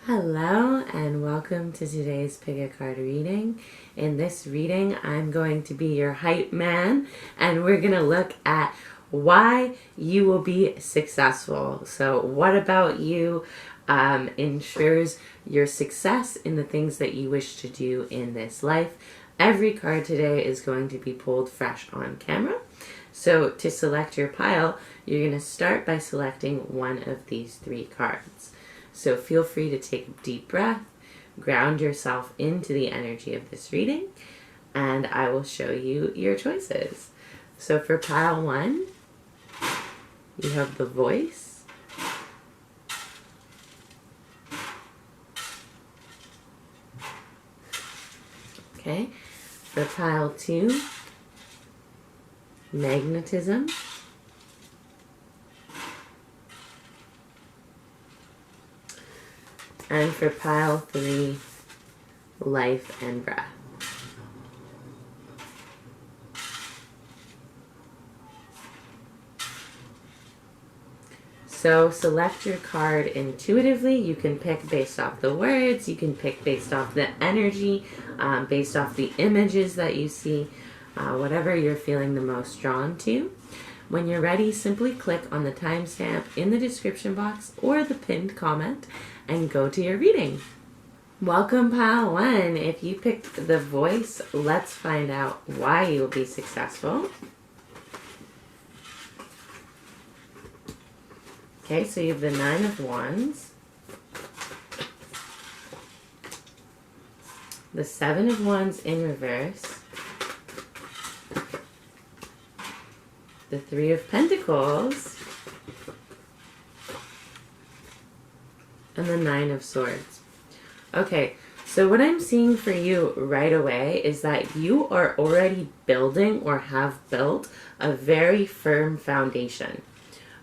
Hello and welcome to today's Pick a Card reading. In this reading, I'm going to be your hype man and we're going to look at why you will be successful. So what about you ensures your success in the things that you wish to do in this life? Every card today is going to be pulled fresh on camera. So to select your pile, you're going to start by selecting one of these three cards. So feel free to take a deep breath, ground yourself into the energy of this reading, and I will show you your choices. So for pile 1, you have the Voice, okay. For pile 2, Magnetism. And for pile 3, Life and Breath. So select your card intuitively. You can pick based off the words, you can pick based off the energy, based off the images that you see, whatever you're feeling the most drawn to. When you're ready, simply click on the timestamp in the description box or the pinned comment and go to your reading. Welcome pile 1. If you picked the Voice, let's find out why you will be successful. Okay, so you have the 9 of Wands, the 7 of Wands in reverse, the 3 of Pentacles, and the 9 of Swords. Okay, so what I'm seeing for you right away is that you are already building or have built a very firm foundation.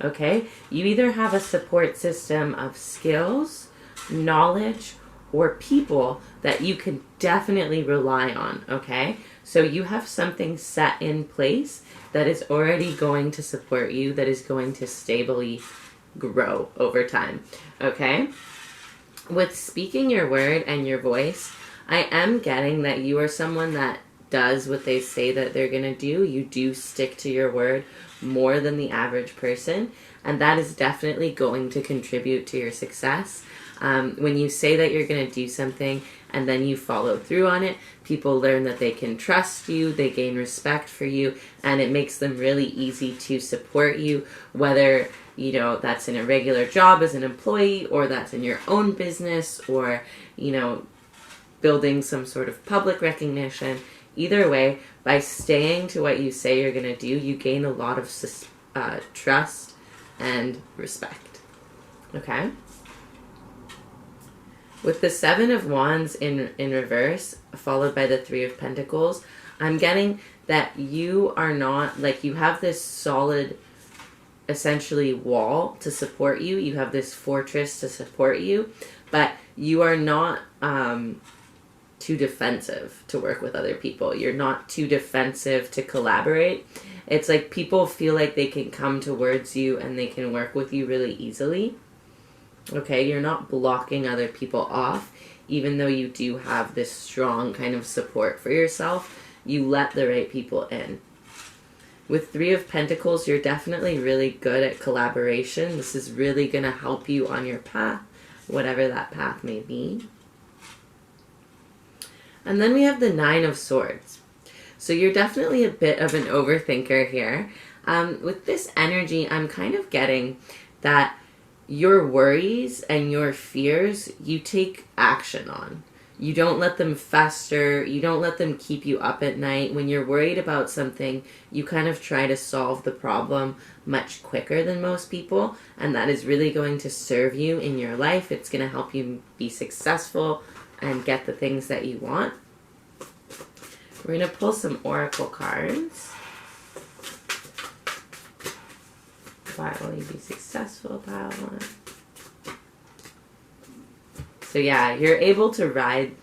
Okay, you either have a support system of skills, knowledge, or people that you can definitely rely on, okay? So you have something set in place that is already going to support you, that is going to stably grow over time, okay? With speaking your word and your voice, I am getting that you are someone that does what they say that they're going to do. You do stick to your word more than the average person, and that is definitely going to contribute to your success. When you say that you're going to do something and then you follow through on it, people learn that they can trust you, they gain respect for you, and it makes them really easy to support you, whether that's in a regular job as an employee, or that's in your own business, or building some sort of public recognition. Either way, by staying to what you say you're going to do, you gain a lot of trust and respect. Okay? With the 7 of Wands in reverse, followed by the 3 of Pentacles, I'm getting that you are not, you have this solid, essentially, wall to support you. You have this fortress to support you, but you are not too defensive to work with other people. You're not too defensive to collaborate. It's like people feel like they can come towards you and they can work with you really easily. Okay, you're not blocking other people off, even though you do have this strong kind of support for yourself. You let the right people in. With 3 of Pentacles, you're definitely really good at collaboration. This is really going to help you on your path, whatever that path may be. And then we have the 9 of Swords. So you're definitely a bit of an overthinker here. With this energy, I'm kind of getting that your worries and your fears, you take action on. You don't let them fester. You don't let them keep you up at night. When you're worried about something, you kind of try to solve the problem much quicker than most people. And that is really going to serve you in your life. It's going to help you be successful and get the things that you want. We're going to pull some oracle cards. Why will you be successful, pile 1? So yeah, you're able to ride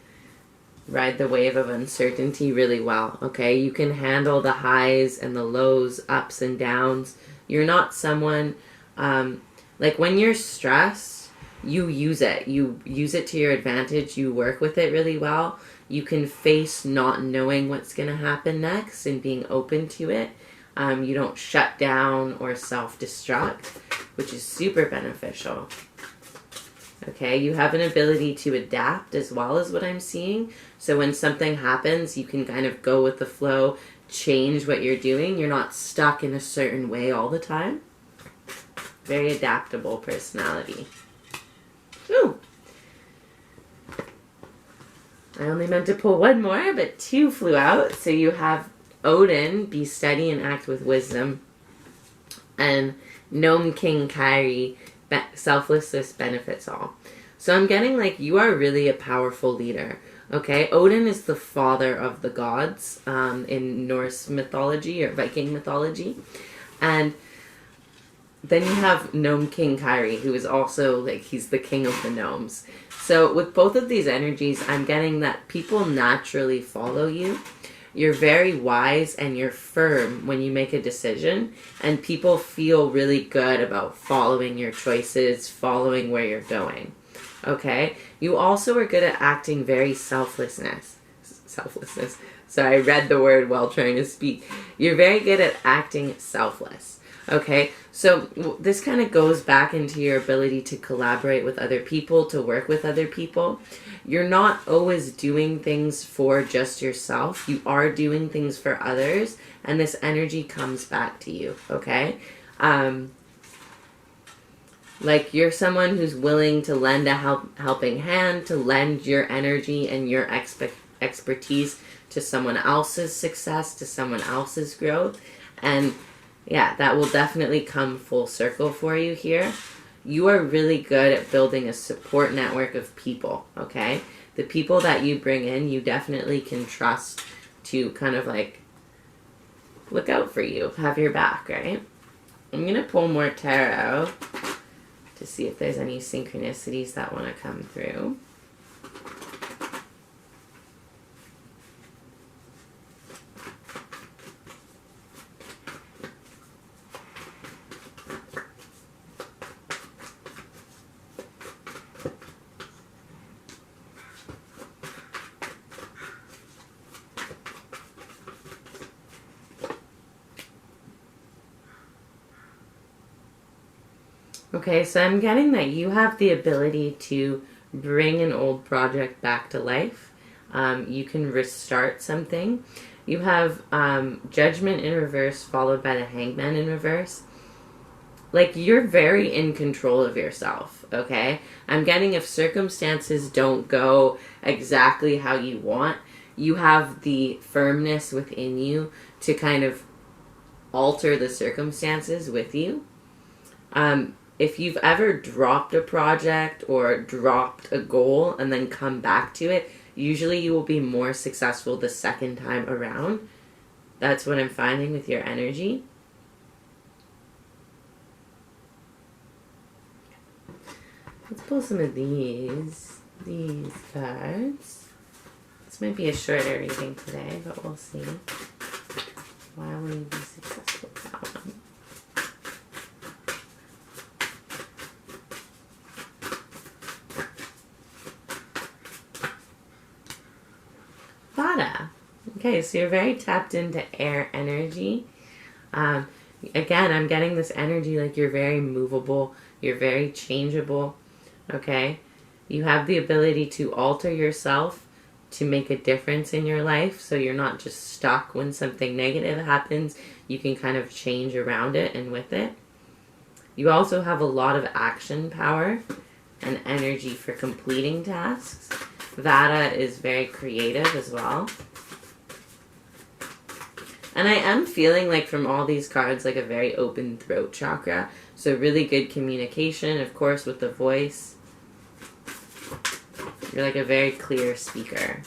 the wave of uncertainty really well, okay? You can handle the highs and the lows, ups and downs. You're not someone, when you're stressed, you use it. You use it to your advantage. You work with it really well. You can face not knowing what's going to happen next and being open to it. You don't shut down or self-destruct, which is super beneficial. Okay, you have an ability to adapt as well as what I'm seeing. So when something happens, you can kind of go with the flow, change what you're doing. You're not stuck in a certain way all the time. Very adaptable personality. Ooh. I only meant to pull one more, but two flew out. So you have Odin, be steady and act with wisdom. And Gnome King Kyrie, selflessness benefits all. So I'm getting like you are really a powerful leader. Okay, Odin is the father of the gods in Norse mythology or Viking mythology. And then you have Gnome King Kyrie, who is also like, he's the king of the gnomes. So with both of these energies, I'm getting that people naturally follow you. You're very wise and you're firm when you make a decision, and people feel really good about following your choices, following where you're going. Okay? You also are good at acting very selflessness. Sorry, I read the word while trying to speak. You're very good at acting selfless. Okay? So this kind of goes back into your ability to collaborate with other people, to work with other people. You're not always doing things for just yourself. You are doing things for others, and this energy comes back to you, okay? Like you're someone who's willing to lend a helping hand, to lend your energy and your expertise to someone else's success, to someone else's growth, and yeah, that will definitely come full circle for you here. You are really good at building a support network of people, okay? The people that you bring in, you definitely can trust to kind of like look out for you, have your back, right? I'm going to pull more tarot to see if there's any synchronicities that want to come through. Okay, so I'm getting that you have the ability to bring an old project back to life. You can restart something. You have Judgment in reverse followed by the Hangman in reverse. Like, you're very in control of yourself, okay? I'm getting if circumstances don't go exactly how you want, you have the firmness within you to kind of alter the circumstances with you. If you've ever dropped a project or dropped a goal and then come back to it, usually you will be more successful the second time around. That's what I'm finding with your energy. Let's pull some of these cards. This might be a shorter reading today, but we'll see. Why will you be successful with that one? Okay, so you're very tapped into air energy. Again, I'm getting this energy like you're very movable, you're very changeable, okay? You have the ability to alter yourself to make a difference in your life, so you're not just stuck when something negative happens. You can kind of change around it and with it. You also have a lot of action power and energy for completing tasks. Vata is very creative as well. And I am feeling like from all these cards like a very open throat chakra. So really good communication, of course, with the voice. You're like a very clear speaker.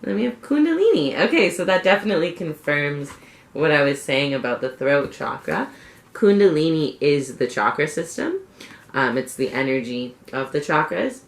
Then we have Kundalini. Okay, so that definitely confirms what I was saying about the throat chakra. Kundalini is the chakra system. It's the energy of the chakras.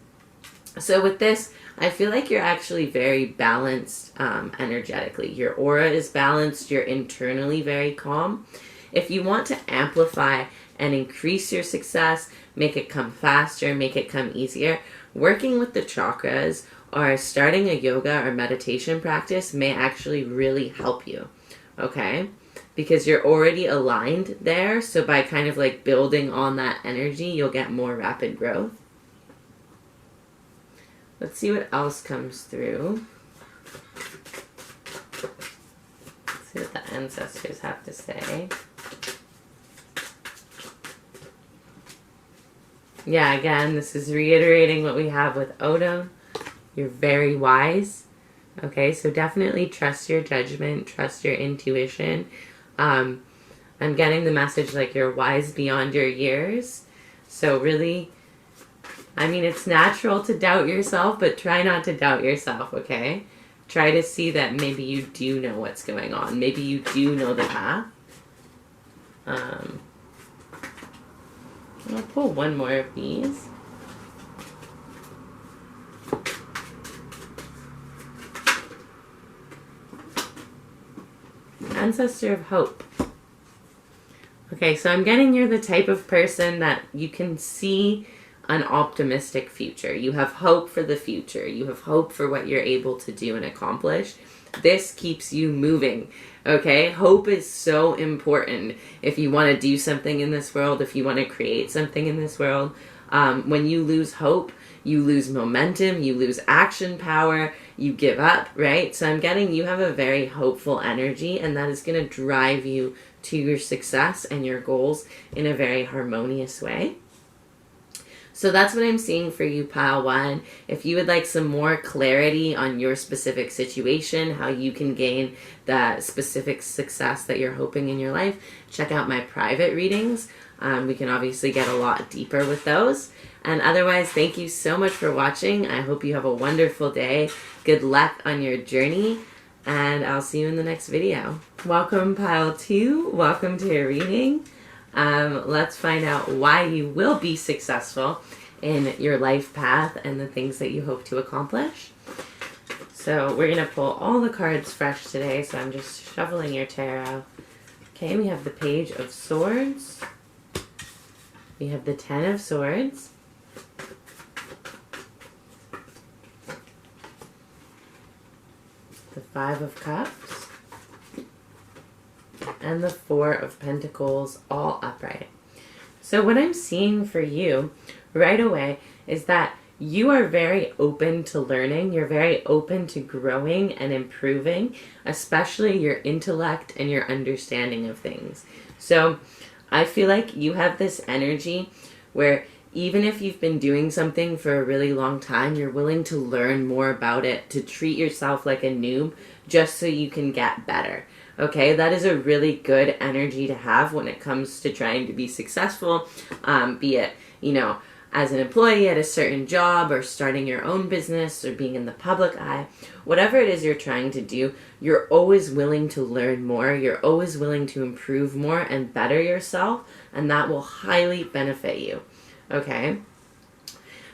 So with this, I feel like you're actually very balanced energetically. Your aura is balanced. You're internally very calm. If you want to amplify and increase your success, make it come faster, make it come easier, working with the chakras or starting a yoga or meditation practice may actually really help you, okay? Because you're already aligned there, so by kind of like building on that energy, you'll get more rapid growth. Let's see what else comes through. Let's see what the ancestors have to say. Yeah, again, this is reiterating what we have with Odin. You're very wise. Okay, so definitely trust your judgment, trust your intuition. I'm getting the message like you're wise beyond your years. So really, I mean, it's natural to doubt yourself, but try not to doubt yourself, okay? Try to see that maybe you do know what's going on. Maybe you do know the path. I'll pull one more of these. Ancestor of Hope. Okay, so I'm getting you're the type of person that you can see an optimistic future. You have hope for the future. You have hope for what you're able to do and accomplish. This keeps you moving, okay? Hope is so important if you want to do something in this world, if you want to create something in this world. When you lose hope, you lose momentum, you lose action power, you give up, right? So I'm getting you have a very hopeful energy, and that is going to drive you to your success and your goals in a very harmonious way. So that's what I'm seeing for you, Pile 1. If you would like some more clarity on your specific situation, how you can gain that specific success that you're hoping in your life, check out my private readings. We can obviously get a lot deeper with those. And otherwise, thank you so much for watching. I hope you have a wonderful day. Good luck on your journey, and I'll see you in the next video. Welcome, Pile 2. Welcome to your reading. Let's find out why you will be successful in your life path and the things that you hope to accomplish. So we're going to pull all the cards fresh today, so I'm just shuffling your tarot. Okay, we have the Page of Swords. We have the Ten of Swords. The Five of Cups. And the Four of Pentacles, all upright. So what I'm seeing for you right away is that you are very open to learning. You're very open to growing and improving, especially your intellect and your understanding of things. So I feel like you have this energy where even if you've been doing something for a really long time, you're willing to learn more about it, to treat yourself like a noob just so you can get better. Okay, that is a really good energy to have when it comes to trying to be successful, be it, you know, as an employee at a certain job or starting your own business or being in the public eye. Whatever it is you're trying to do, you're always willing to learn more. You're always willing to improve more and better yourself, and that will highly benefit you. Okay?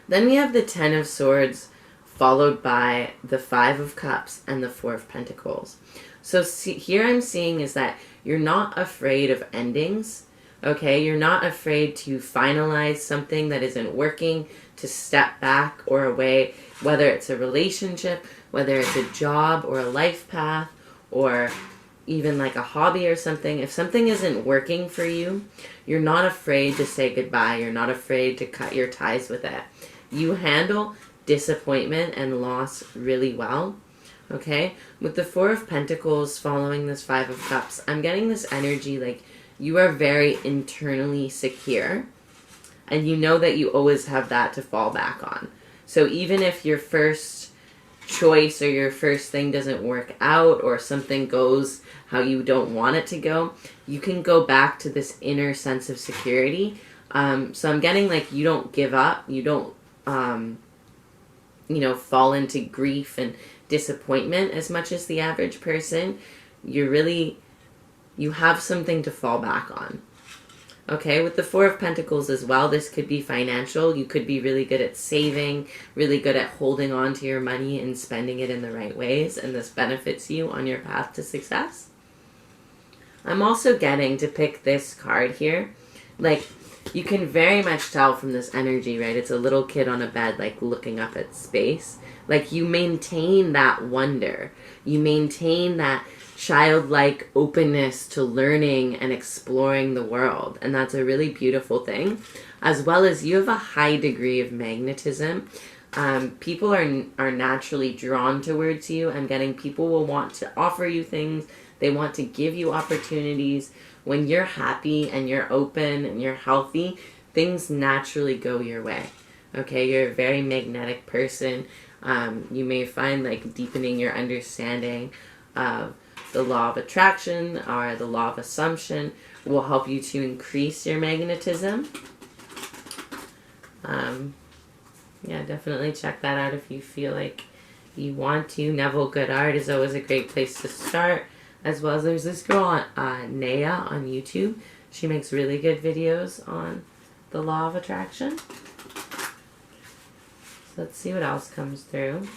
Then we have the Ten of Swords followed by the Five of Cups and the Four of Pentacles. So here I'm seeing is that you're not afraid of endings, okay? You're not afraid to finalize something that isn't working, to step back or away, whether it's a relationship, whether it's a job or a life path, or even like a hobby or something. If something isn't working for you, you're not afraid to say goodbye. You're not afraid to cut your ties with it. You handle disappointment and loss really well. Okay, with the Four of Pentacles following this Five of Cups, I'm getting this energy like you are very internally secure, and you know that you always have that to fall back on. So even if your first choice or your first thing doesn't work out, or something goes how you don't want it to go, you can go back to this inner sense of security. So I'm getting like you don't give up, you don't you know, fall into grief and disappointment as much as the average person. You have something to fall back on. Okay, with the Four of Pentacles as well, this could be financial. You could be really good at saving, really good at holding on to your money and spending it in the right ways, and this benefits you on your path to success. I'm also getting to pick this card here. like, you can very much tell from this energy, right? It's a little kid on a bed, like, looking up at space. Like, you maintain that wonder. You maintain that childlike openness to learning and exploring the world. And that's a really beautiful thing. As well as you have a high degree of magnetism. People are naturally drawn towards you. I'm getting people will want to offer you things. They want to give you opportunities. When you're happy and you're open and you're healthy, things naturally go your way. Okay, you're a very magnetic person. You may find like deepening your understanding of the law of attraction or the law of assumption will help you to increase your magnetism. Yeah, definitely check that out if you feel like you want to. Neville Goddard is always a great place to start. As well as there's this girl, Naya, on YouTube. She makes really good videos on the law of attraction. So let's see what else comes through.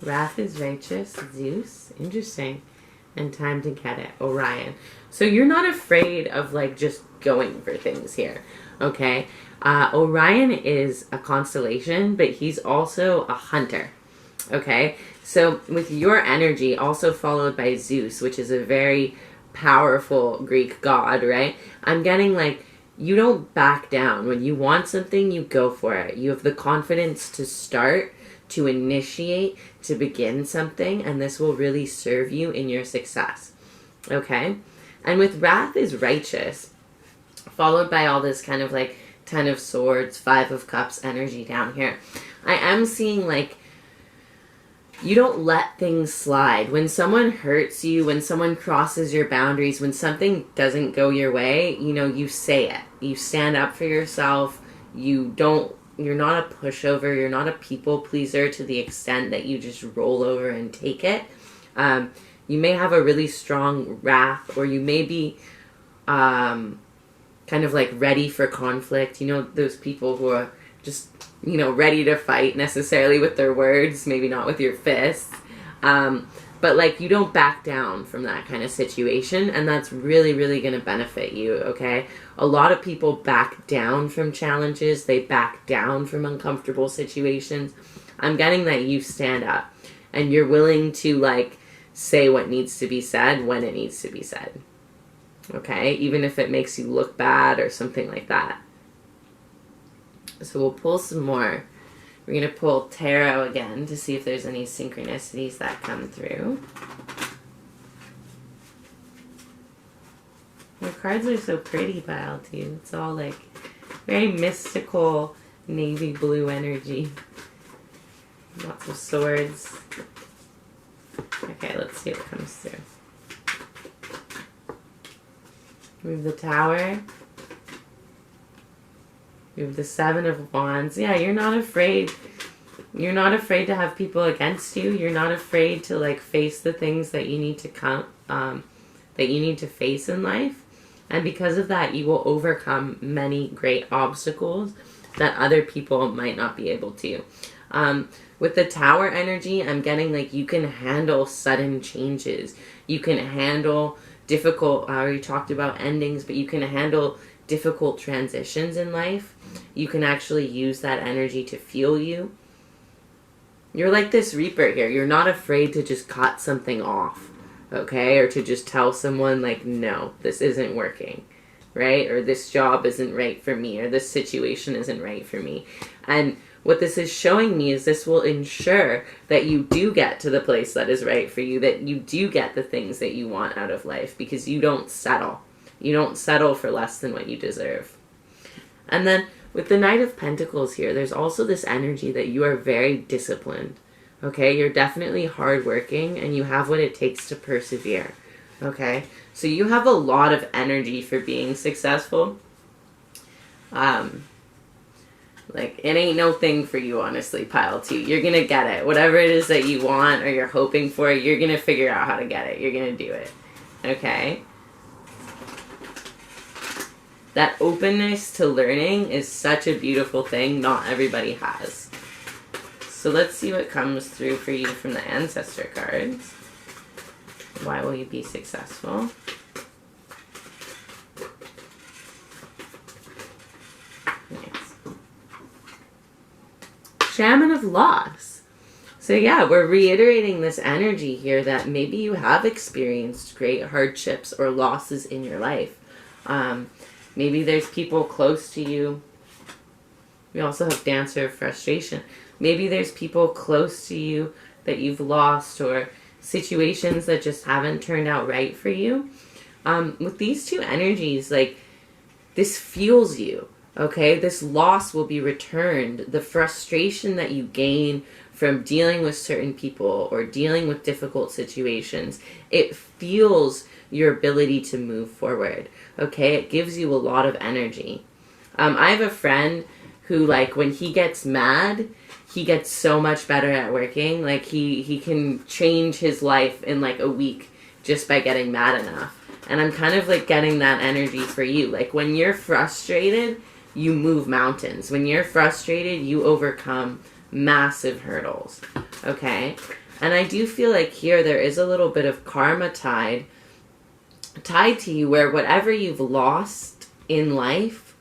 Wrath is righteous, Zeus, interesting, and time to get it, Orion. So you're not afraid of like just going for things here, okay? Orion is a constellation, but he's also a hunter, okay? So with your energy, also followed by Zeus, which is a very powerful Greek god, right? I'm getting like, you don't back down. When you want something, you go for it. You have the confidence to start, to initiate, to begin something, and this will really serve you in your success, okay? And with wrath is righteous, followed by all this kind of like 10 of Swords, 5 of Cups energy down here. I am seeing like, you don't let things slide. When someone hurts you, when someone crosses your boundaries, when something doesn't go your way, you know, you say it. You stand up for yourself. You're not a pushover. You're not a people pleaser to the extent that you just roll over and take it. You may have a really strong wrath, or you may be kind of like ready for conflict. You know, those people who are just, you know, ready to fight necessarily with their words, maybe not with your fists. But like, you don't back down from that kind of situation, and that's really, really going to benefit you, okay? A lot of people back down from challenges. They back down from uncomfortable situations. I'm getting that you stand up, and you're willing to like say what needs to be said when it needs to be said, okay? Even if it makes you look bad or something like that. So we'll pull some more. We're going to pull tarot again to see if there's any synchronicities that come through. Your cards are so pretty, Pile, too. It's all like very mystical navy blue energy. Lots of swords. Okay, let's see what comes through. We have the Tower. We have the 7 of Wands. Yeah, you're not afraid. You're not afraid to have people against you. You're not afraid to like face the things that you need to that you need to face in life. And because of that, you will overcome many great obstacles that other people might not be able to. With the Tower energy, I'm getting like you can handle sudden changes. You can handle difficult, I already talked about endings, but you can handle difficult transitions in life. You can actually use that energy to fuel you. You're like this Reaper here. You're not afraid to just cut something off, okay? Or to just tell someone like, no, this isn't working, right? Or this job isn't right for me, or this situation isn't right for me. And what this is showing me is this will ensure that you do get to the place that is right for you, that you do get the things that you want out of life, because you don't settle. You don't settle for less than what you deserve. And then with the Knight of Pentacles here, there's also this energy that you are very disciplined. Okay, you're definitely hardworking and you have what it takes to persevere. Okay, so you have a lot of energy for being successful. Like, it ain't no thing for you, honestly, Pile 2. You're gonna get it. Whatever it is that you want or you're hoping for, you're gonna figure out how to get it. You're gonna do it. Okay? That openness to learning is such a beautiful thing not everybody has. So let's see what comes through for you from the ancestor cards. Why will you be successful? Nice. Shaman of Loss. So yeah, we're reiterating this energy here that maybe you have experienced great hardships or losses in your life. Maybe there's people close to you. We also have Dancer of Frustration. Maybe there's people close to you that you've lost, or situations that just haven't turned out right for you. With these two energies, like, this fuels you, okay? This loss will be returned. The frustration that you gain from dealing with certain people or dealing with difficult situations, it fuels your ability to move forward, okay? It gives you a lot of energy. I have a friend who, like, when he gets mad, he gets so much better at working. Like, he can change his life in, like, a week just by getting mad enough. And I'm kind of, like, getting that energy for you. Like, when you're frustrated, you move mountains. When you're frustrated, you overcome massive hurdles, okay? And I do feel like here there is a little bit of karma tied to you, where whatever you've lost in life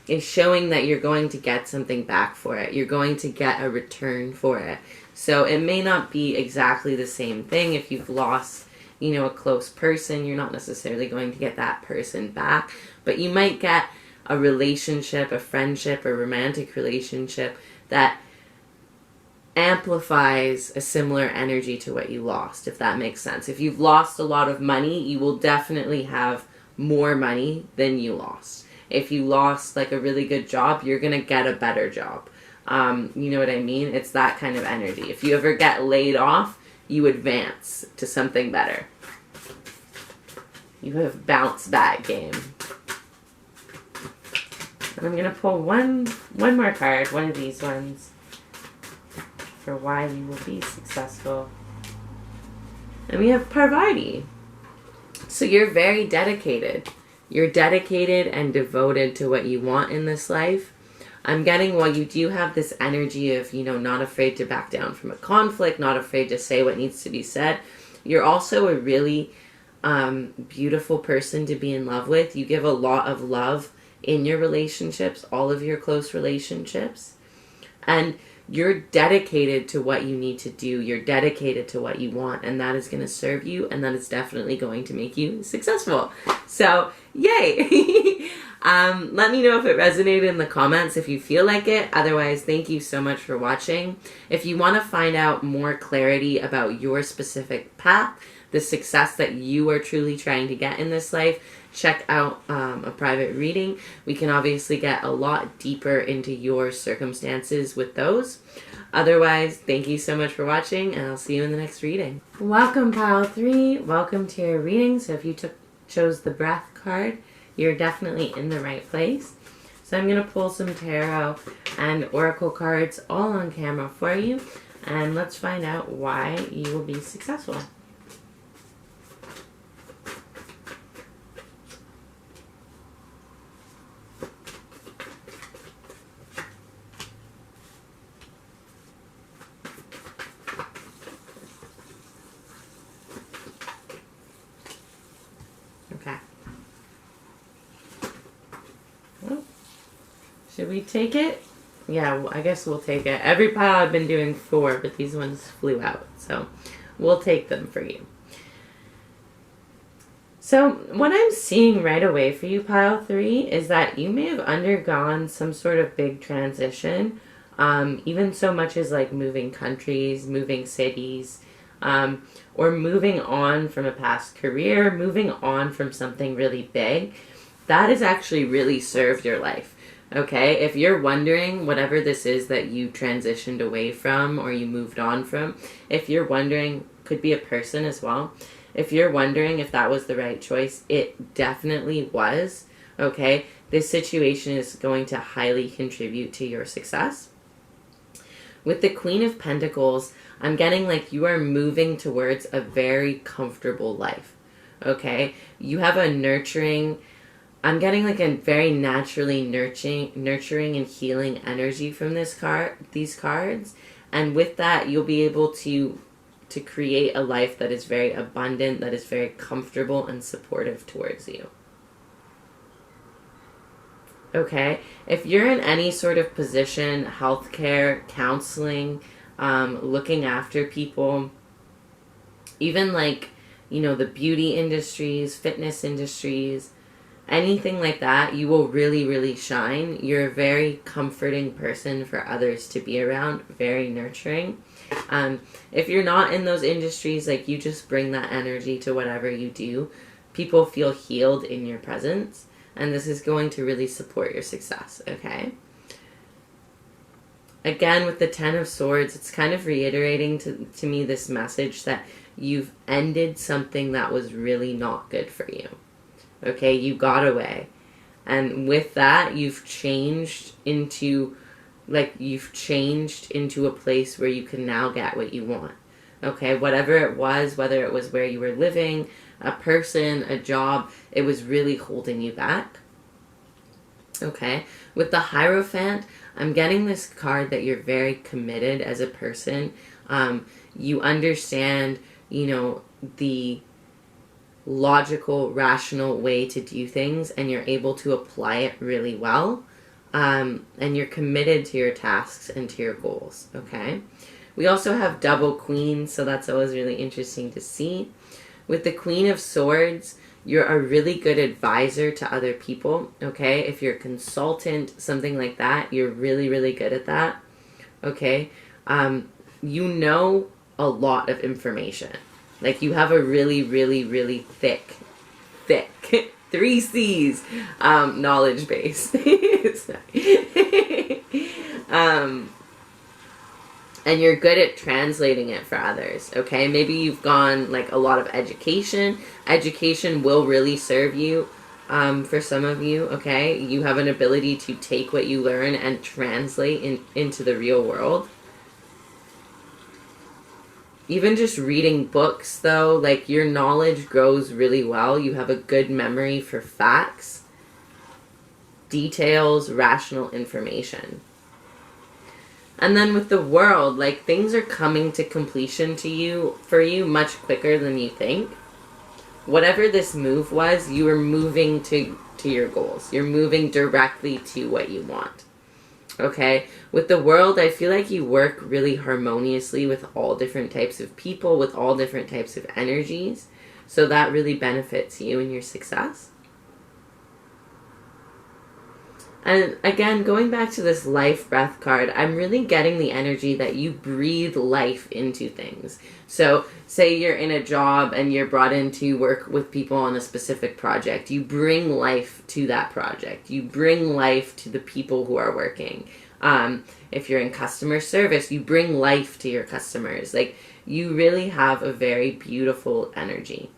is showing that you're going to get something back for it. You're going to get a return for it. So it may not be exactly the same thing. If you've lost, you know, a close person, you're not necessarily going to get that person back, but you might get a relationship, a friendship, a romantic relationship that amplifies a similar energy to what you lost, if that makes sense. If you've lost a lot of money, you will definitely have more money than you lost. If you lost, like, a really good job, you're going to get a better job. You know what I mean? It's that kind of energy. If you ever get laid off, you advance to something better. You have bounce back game. And I'm going to pull one more card, one of these ones, for why you will be successful. And we have Parvati. So you're very dedicated. You're dedicated and devoted to what you want in this life. I'm getting, while you do have this energy of, you know, not afraid to back down from a conflict, not afraid to say what needs to be said, you're also a really beautiful person to be in love with. You give a lot of love in your relationships, all of your close relationships. And you're dedicated to what you need to do. You're dedicated to what you want, and that is going to serve you, and that is definitely going to make you successful. So, yay! Let me know if it resonated in the comments if you feel like it. Otherwise, thank you so much for watching. If you want to find out more clarity about your specific path, the success that you are truly trying to get in this life, check out a private reading. We can obviously get a lot deeper into your circumstances with those. Otherwise, thank you so much for watching, and I'll see you in the next reading. Welcome, Pile 3. Welcome to your reading. So if you chose the Breath card, you're definitely in the right place. So I'm going to pull some tarot and oracle cards all on camera for you, and let's find out why you will be successful. Okay. Well, should we take it? Yeah, well, I guess we'll take it. Every pile I've been doing 4, but these ones flew out, so we'll take them for you. So what I'm seeing right away for you, Pile 3, is that you may have undergone some sort of big transition, even so much as like moving countries, moving cities, or moving on from a past career, moving on from something really big. That has actually really served your life. Okay, if you're wondering, whatever this is that you transitioned away from or you moved on from, if you're wondering, could be a person as well, if you're wondering if that was the right choice, it definitely was. Okay, this situation is going to highly contribute to your success. With the Queen of Pentacles, I'm getting like you are moving towards a very comfortable life. Okay, you have a nurturing I'm getting like a very naturally nurturing and healing energy from these cards. And with that, you'll be able to create a life that is very abundant, that is very comfortable and supportive towards you. Okay? If you're in any sort of position, healthcare, counseling, looking after people, even like, the beauty industries, fitness industries, anything like that, you will really, really shine. You're a very comforting person for others to be around, very nurturing. If you're not in those industries, like, you just bring that energy to whatever you do. People feel healed in your presence, and this is going to really support your success, okay? Again, with the Ten of Swords, it's kind of reiterating to me this message that you've ended something that was really not good for you. Okay, you got away. And with that, you've changed into a place where you can now get what you want. Okay, whatever it was, whether it was where you were living, a person, a job, it was really holding you back. Okay, with the Hierophant, I'm getting this card that you're very committed as a person. You understand, the logical, rational way to do things, and you're able to apply it really well. And you're committed to your tasks and to your goals, okay? We also have double Queen, so that's always really interesting to see. With the Queen of Swords, you're a really good advisor to other people, okay? If you're a consultant, something like that, you're really, really good at that, okay? You know a lot of information. Like, you have a really, really, really thick, 3 C's, knowledge base. And you're good at translating it for others, okay? Maybe you've gone, like, a lot of education. Education will really serve you, for some of you, okay? You have an ability to take what you learn and translate into the real world. Even just reading books, though, like, your knowledge grows really well. You have a good memory for facts, details, rational information. And then with the World, like, things are coming to completion for you much quicker than you think. Whatever this move was, you were moving to your goals. You're moving directly to what you want. Okay? With the World, I feel like you work really harmoniously with all different types of people, with all different types of energies. So that really benefits you and your success. And again, going back to this Life Breath card, I'm really getting the energy that you breathe life into things. So say you're in a job and you're brought in to work with people on a specific project. You bring life to that project. You bring life to the people who are working. If you're in customer service, you bring life to your customers. Like, you really have a very beautiful energy.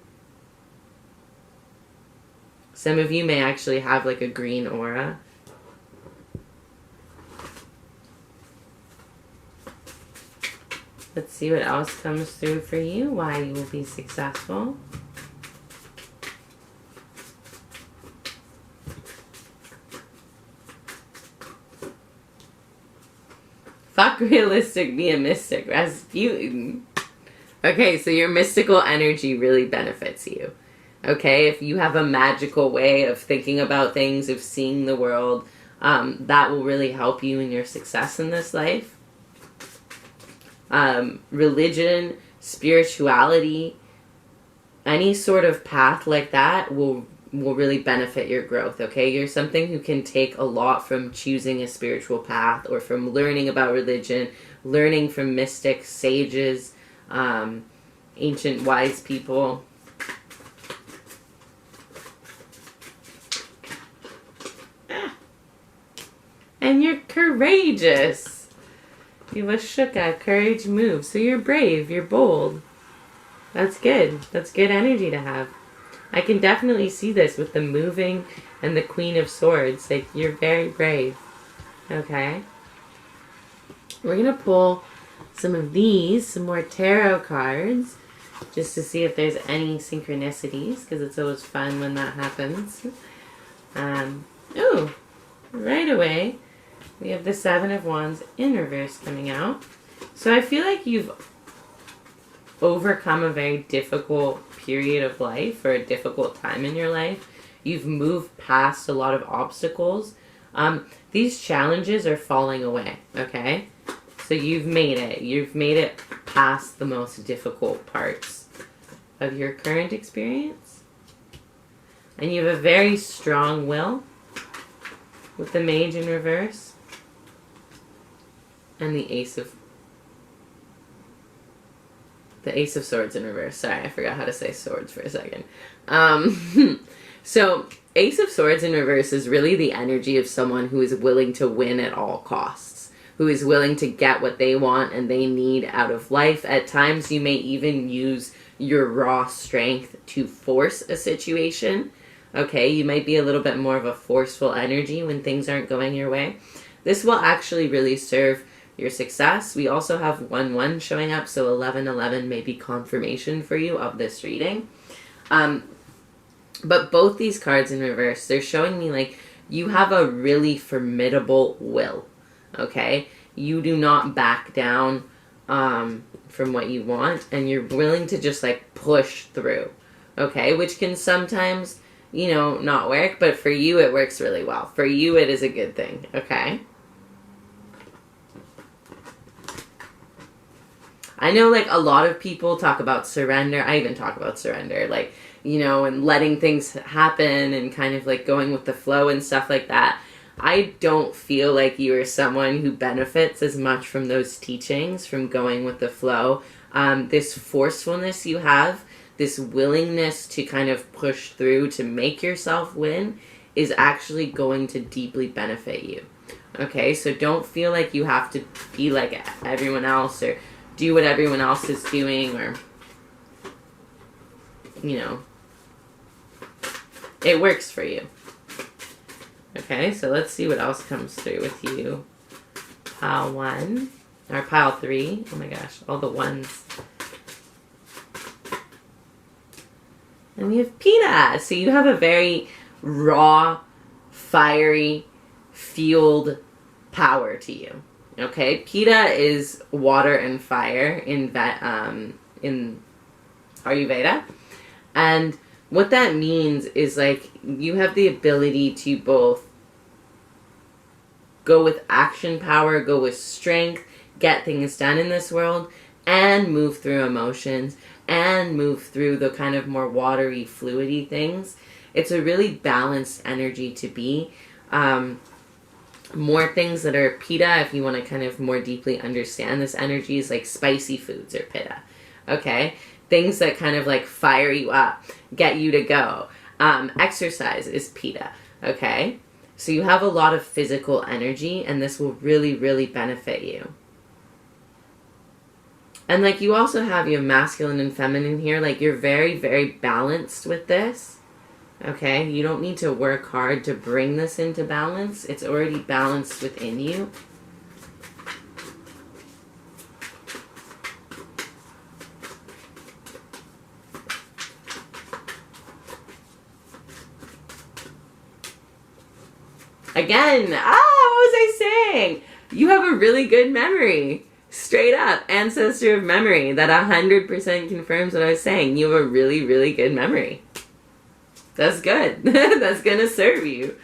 Some of you may actually have like a green aura. Let's see what else comes through for you, why you will be successful. Fuck realistic, be a mystic. Rasputin. Okay, so your mystical energy really benefits you. Okay, if you have a magical way of thinking about things, of seeing the world, that will really help you in your success in this life. Religion, spirituality, any sort of path like that will really benefit your growth, okay? You're something who can take a lot from choosing a spiritual path or from learning about religion, learning from mystics, sages, ancient wise people. And you're courageous. You have a Shuka, courage move. So you're brave, you're bold. That's good. That's good energy to have. I can definitely see this with the moving and the Queen of Swords. Like, you're very brave. Okay? We're going to pull some of these, some more tarot cards, just to see if there's any synchronicities, because it's always fun when that happens. Oh, right away, we have the Seven of Wands in reverse coming out. So I feel like you've overcome a very difficult period of life or a difficult time in your life. You've moved past a lot of obstacles. These challenges are falling away, okay? So you've made it. You've made it past the most difficult parts of your current experience. And you have a very strong will with the Mage in reverse and the Ace of Swords in reverse. Sorry, I forgot how to say swords for a second. So Ace of Swords in reverse is really the energy of someone who is willing to win at all costs, who is willing to get what they want and they need out of life. At times you may even use your raw strength to force a situation. Okay, you might be a little bit more of a forceful energy when things aren't going your way. This will actually really serve your success. We also have 1-1 showing up, so 11-11 may be confirmation for you of this reading. But both these cards in reverse, they're showing me like you have a really formidable will, okay? You do not back down from what you want, and you're willing to just like push through, okay? Which can sometimes, you know, not work, but for you it works really well. For you it is a good thing, okay? I know like a lot of people talk about surrender. I even talk about surrender, like, you know, and letting things happen and kind of like going with the flow and stuff like that. I don't feel like you are someone who benefits as much from those teachings, from going with the flow. This forcefulness you have, this willingness to kind of push through to make yourself win is actually going to deeply benefit you. Okay, so don't feel like you have to be like everyone else or do what everyone else is doing, or, you know, it works for you. Okay, so let's see what else comes through with you. Pile 1, or pile 3. Oh my gosh, all the ones. And we have Peta. So you have a very raw, fiery, fueled power to you. Okay, Peta is water and fire in Ayurveda. And what that means is like you have the ability to both go with action power, go with strength, get things done in this world, and move through emotions, and move through the kind of more watery, fluidy things. It's a really balanced energy to be. More things that are Pitta, if you want to kind of more deeply understand this energy, is like spicy foods or Pitta. Okay? Things that kind of like fire you up, get you to go. Exercise is Pitta. Okay? So you have a lot of physical energy, and this will really, really benefit you. And like you also have your masculine and feminine here. Like you're very, very balanced with this. Okay? You don't need to work hard to bring this into balance. It's already balanced within you. Again, what was I saying? You have a really good memory. Straight up, ancestor of memory. That 100% confirms what I was saying. You have a really, really good memory. That's good. That's going to serve you.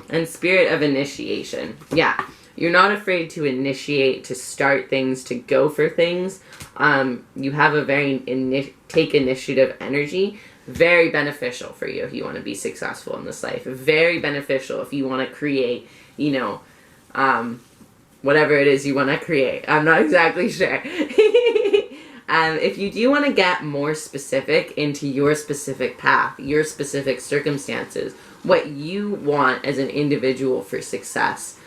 And spirit of initiation. Yeah. You're not afraid to initiate, to start things, to go for things. You have a very take initiative energy. Very beneficial for you if you want to be successful in this life. Very beneficial if you want to create, you know, whatever it is you want to create. I'm not exactly sure. If you do want to get more specific into your specific path, your specific circumstances, what you want as an individual for success,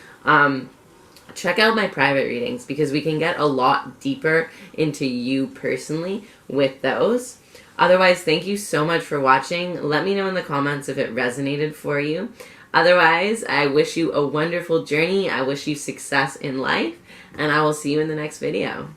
check out my private readings because we can get a lot deeper into you personally with those. Otherwise, thank you so much for watching. Let me know in the comments if it resonated for you. Otherwise, I wish you a wonderful journey. I wish you success in life, and I will see you in the next video.